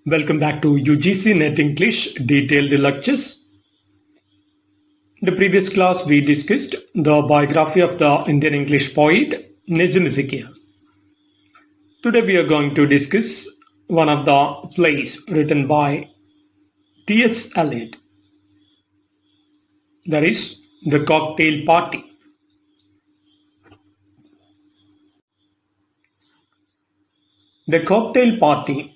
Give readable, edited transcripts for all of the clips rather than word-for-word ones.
Welcome back to UGC Net English Detailed Lectures. In the previous class, we discussed the biography of the Indian English poet Nizam. Today, we are going to discuss one of the plays written by T.S. Eliot. That is, The Cocktail Party. The Cocktail Party,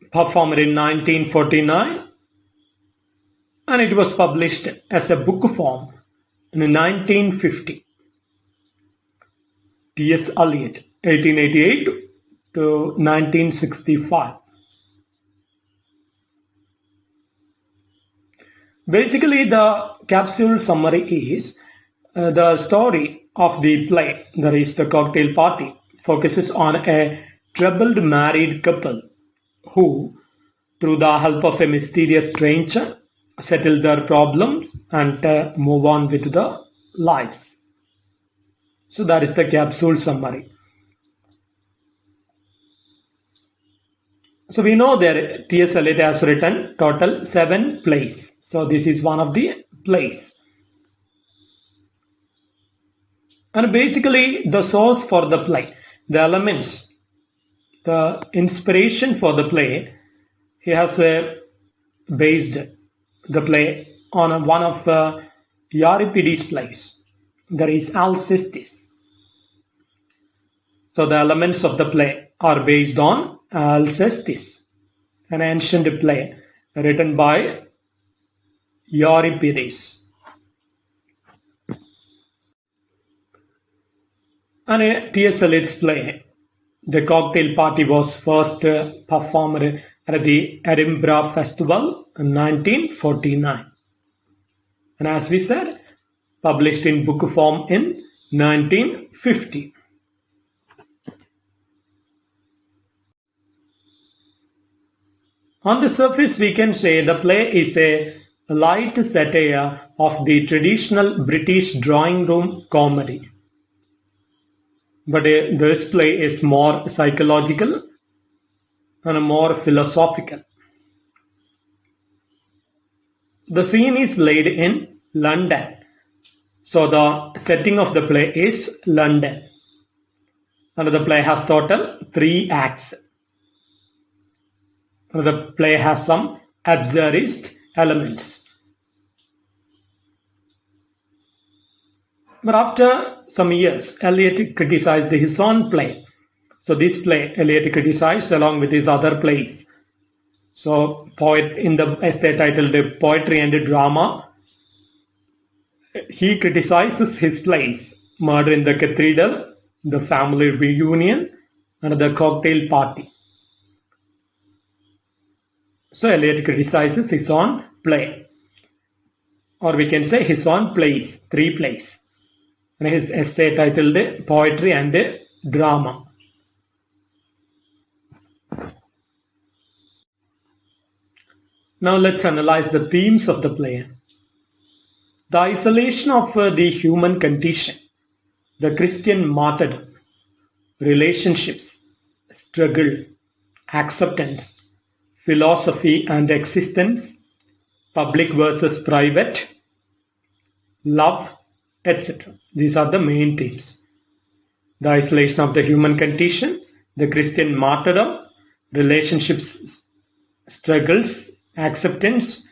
performed in 1949, and it was published as a book form in 1950. T.S. Eliot, 1888 to 1965. Basically, the capsule summary is the story of the play, that is The Cocktail Party, focuses on a troubled married couple who, through the help of a mysterious stranger, settle their problems and move on with their lives. So that is the capsule summary. So we know that T.S. Eliot has written total 7 plays. So this is one of the plays. And basically the source for the play, the elements, the inspiration for the play, he has based the play on one of Euripides' plays, that is Alcestis. So the elements of the play are based on Alcestis, an ancient play written by Euripides. And T.S. Eliot's play, The Cocktail Party, was first performed at the Edinburgh Festival in 1949. And as we said, published in book form in 1950. On the surface, we can say the play is a light satire of the traditional British drawing room comedy. But this play is more psychological and more philosophical. The scene is laid in London. So the setting of the play is London. And the play has total 3 acts. And the play has some absurdist elements. But after some years, Eliot criticized his own play. So this play, Eliot criticized along with his other plays. So in the essay titled Poetry and Drama, he criticizes his plays, Murder in the Cathedral, The Family Reunion, and The Cocktail Party. So Eliot criticizes his own play. Or we can say his own plays, 3 plays. And his essay titled Poetry and Drama. Now let's analyze the themes of the play. The isolation of the human condition, the Christian martyrdom, relationships, struggle, acceptance, philosophy and existence, public versus private, love, etc. These are the main themes. The isolation of the human condition, the Christian martyrdom, relationships, struggles, acceptance,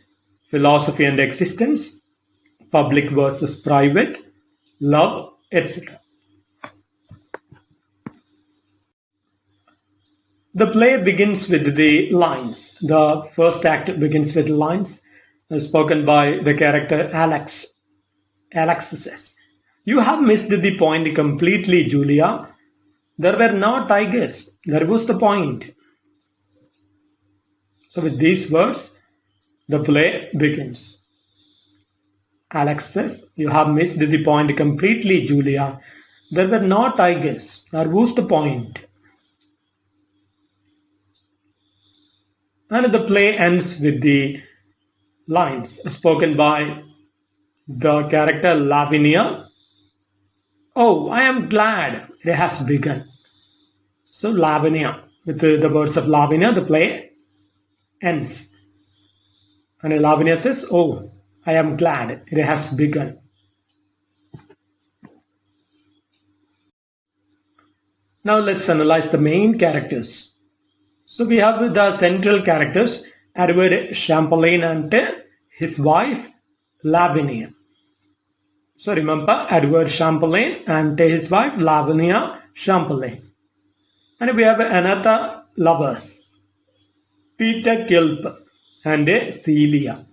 philosophy and existence, public versus private, love, etc. The play begins with the lines. The first act begins with lines spoken by the character Alex. Alex says, "You have missed the point completely, Julia. There were no tigers. That was the point." So with these words, the play begins. Alex says, "You have missed the point completely, Julia. There were no tigers. That was the point." And the play ends with the lines spoken by the character Lavinia. "Oh, I am glad it has begun." So Lavinia, With the words of Lavinia, the play ends. And Lavinia says, "Oh, I am glad it has begun." Now let's analyze the main characters. So we have the central characters, Edward Chamberlain and his wife Lavinia. So remember, Edward Chamberlain and his wife Lavinia Chamberlain. And we have another lovers, Peter Quilp and Celia.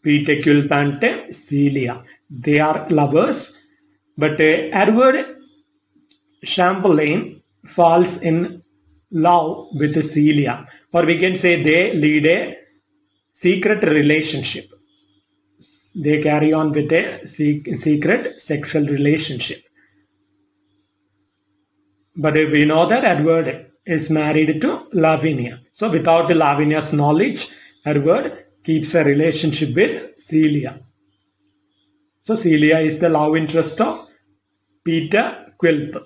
Peter Quilp and Celia. They are lovers, but Edward Chamberlain falls in love with Celia, or we can say they lead a secret relationship. They carry on with a secret sexual relationship. But we know that Edward is married to Lavinia. So without Lavinia's knowledge, Edward keeps a relationship with Celia. So Celia is the love interest of Peter Quilp.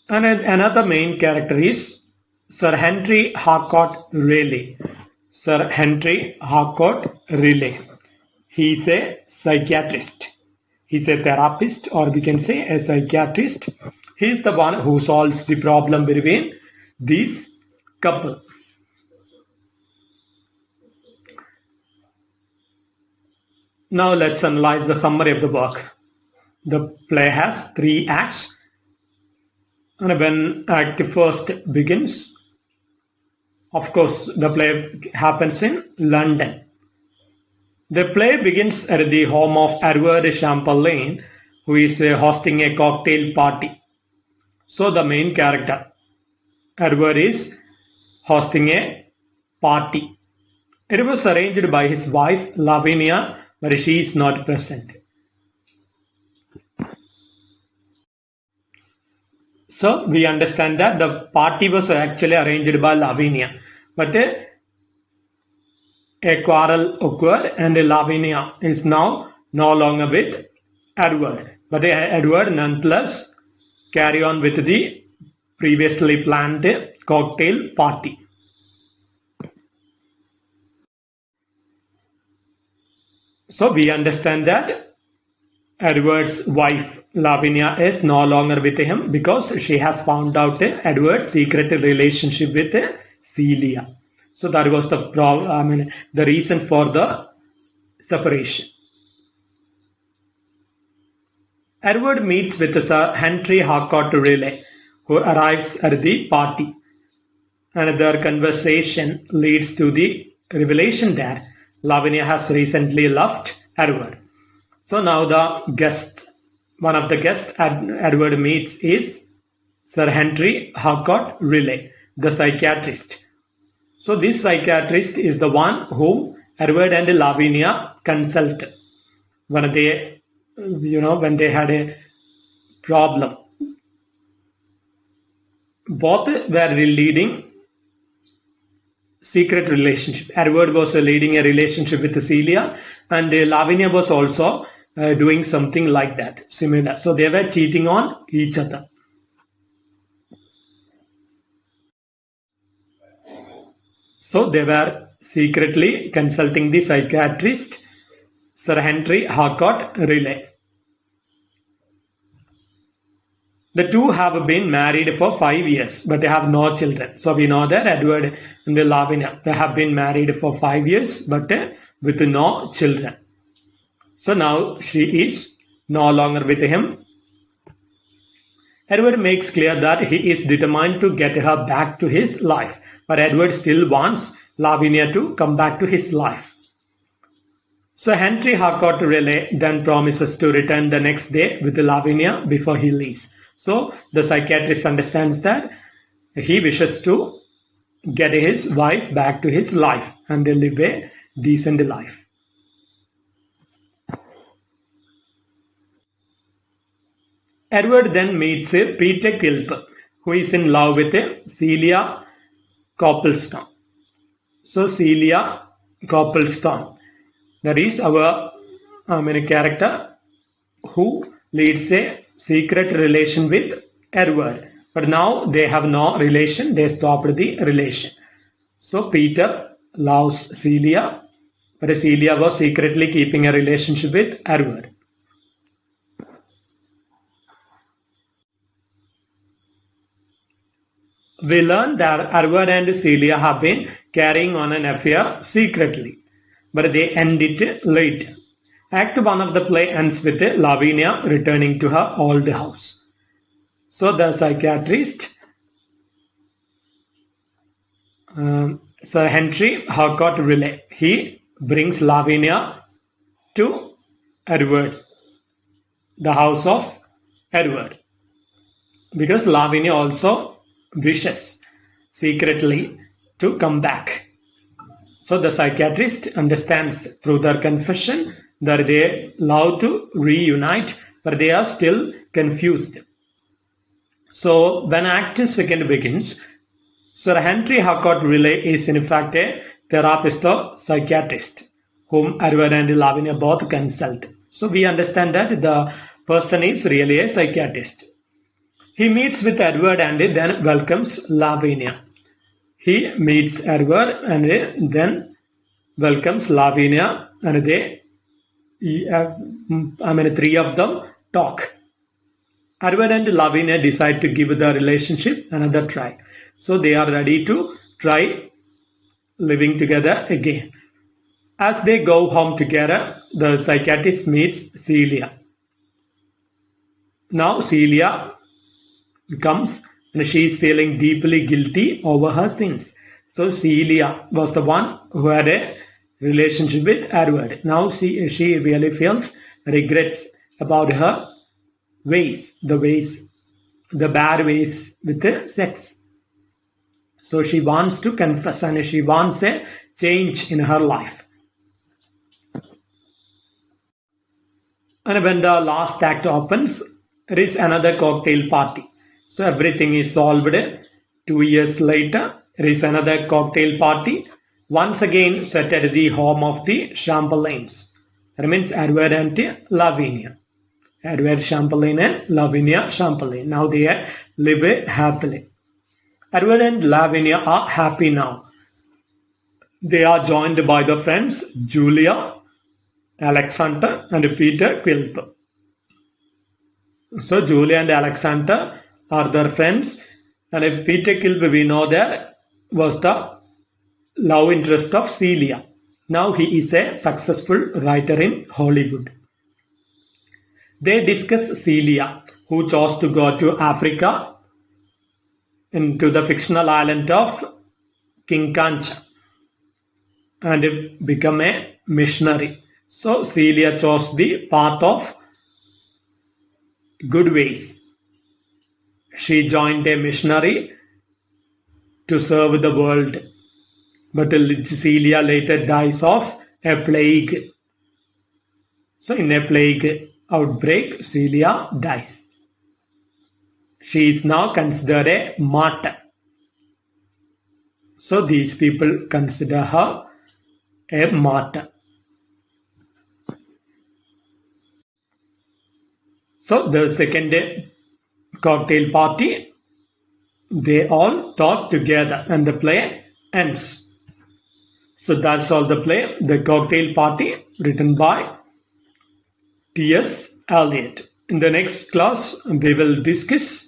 And another main character is Sir Henry Harcourt Raleigh. Sir Henry Harcourt Raleigh. He is a psychiatrist. He's a therapist, or we can say a psychiatrist. He is the one who solves the problem between these couple. Now let's analyze the summary of the work. The play has 3 acts. And when Act first begins, of course, the play happens in London. The play begins at the home of Edward Chamberlain, who is hosting a cocktail party. So the main character, Edward, is hosting a party. It was arranged by his wife, Lavinia, but she is not present. So we understand that the party was actually arranged by Lavinia, but a quarrel occurred and Lavinia is now no longer with Edward. But Edward nonetheless carry on with the previously planned cocktail party. So we understand that Edward's wife Lavinia is no longer with him because she has found out Edward's secret relationship with Celia. So that was the reason for the separation. Edward meets with Sir Henry Harcourt Raleigh, who arrives at the party, and their conversation leads to the revelation that Lavinia has recently left Edward. So now one of the guests Edward meets is Sir Henry Harcourt Raleigh, the psychiatrist. So this psychiatrist is the one whom Edward and Lavinia consult when they had a problem. Both were leading secret relationship. Edward was leading a relationship with Celia, and Lavinia was also doing something like that, similar. So they were cheating on each other. So they were secretly consulting the psychiatrist, Sir Henry Harcourt Raleigh. The two have been married for 5 years, but they have no children. So we know that Edward and Lavinia, they have been married for 5 years, but with no children. So now she is no longer with him. Edward makes clear that he is determined to get her back to his life, but Edward still wants Lavinia to come back to his life. So Henry Harcourt Raleigh then promises to return the next day with Lavinia before he leaves. So the psychiatrist understands that he wishes to get his wife back to his life and they live a decent life. Edward then meets Peter Quilp, who is in love with Celia Copplestone. So Celia Copplestone, that is our character who leads a secret relation with Edward. But now they have no relation. They stopped the relation. So Peter loves Celia, but Celia was secretly keeping a relationship with Edward. We learn that Edward and Celia have been carrying on an affair secretly, but they end it later. Act 1 of the play ends with Lavinia returning to her old house. So the psychiatrist, Sir Henry Harcourt Riley, he brings Lavinia to Edward, the house of Edward, because Lavinia also wishes secretly to come back. So the psychiatrist understands through their confession that they love to reunite, but they are still confused. So when Act 2 begins, Sir Henry Harcourt Riley is in fact a therapist or psychiatrist whom Edward and Lavinia both consult. So we understand that the person is really a psychiatrist. He meets with Edward and then welcomes Lavinia. He meets Edward and then welcomes Lavinia, and three of them talk. Edward and Lavinia decide to give the relationship another try. So they are ready to try living together again. As they go home together, the psychiatrist meets Celia. Now Celia comes and she is feeling deeply guilty over her sins. So Celia was the one who had a relationship with Edward. Now she really feels regrets about her ways, the bad ways with the sex. So she wants to confess and she wants a change in her life. And when the last act opens, there is another cocktail party. So everything is solved. 2 years later, there is another cocktail party, once again set at the home of the Chamberlains. That means Edward and Lavinia. Edward Chamberlain and Lavinia Chamberlain. Now they live happily. Edward and Lavinia are happy now. They are joined by the friends Julia, Alexander, and Peter Quilp. So Julia and Alexander are their friends, and Peter Quilp, we know that was the love interest of Celia. Now he is a successful writer in Hollywood. They discuss Celia, who chose to go to Africa, into the fictional island of Kinkancha, and become a missionary. So Celia chose the path of good ways. She joined a missionary to serve the world. But Celia later dies of a plague. So in a plague outbreak, Celia dies. She is now considered a martyr. So these people consider her a martyr. So the second cocktail party, they all talk together and the play ends. So that's all the play, The Cocktail Party, written by T.S. Eliot. In the next class, we will discuss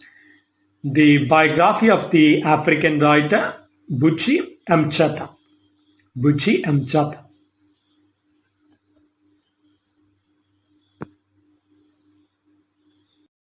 the biography of the African writer Buchi Mchata. Buchi Mchata.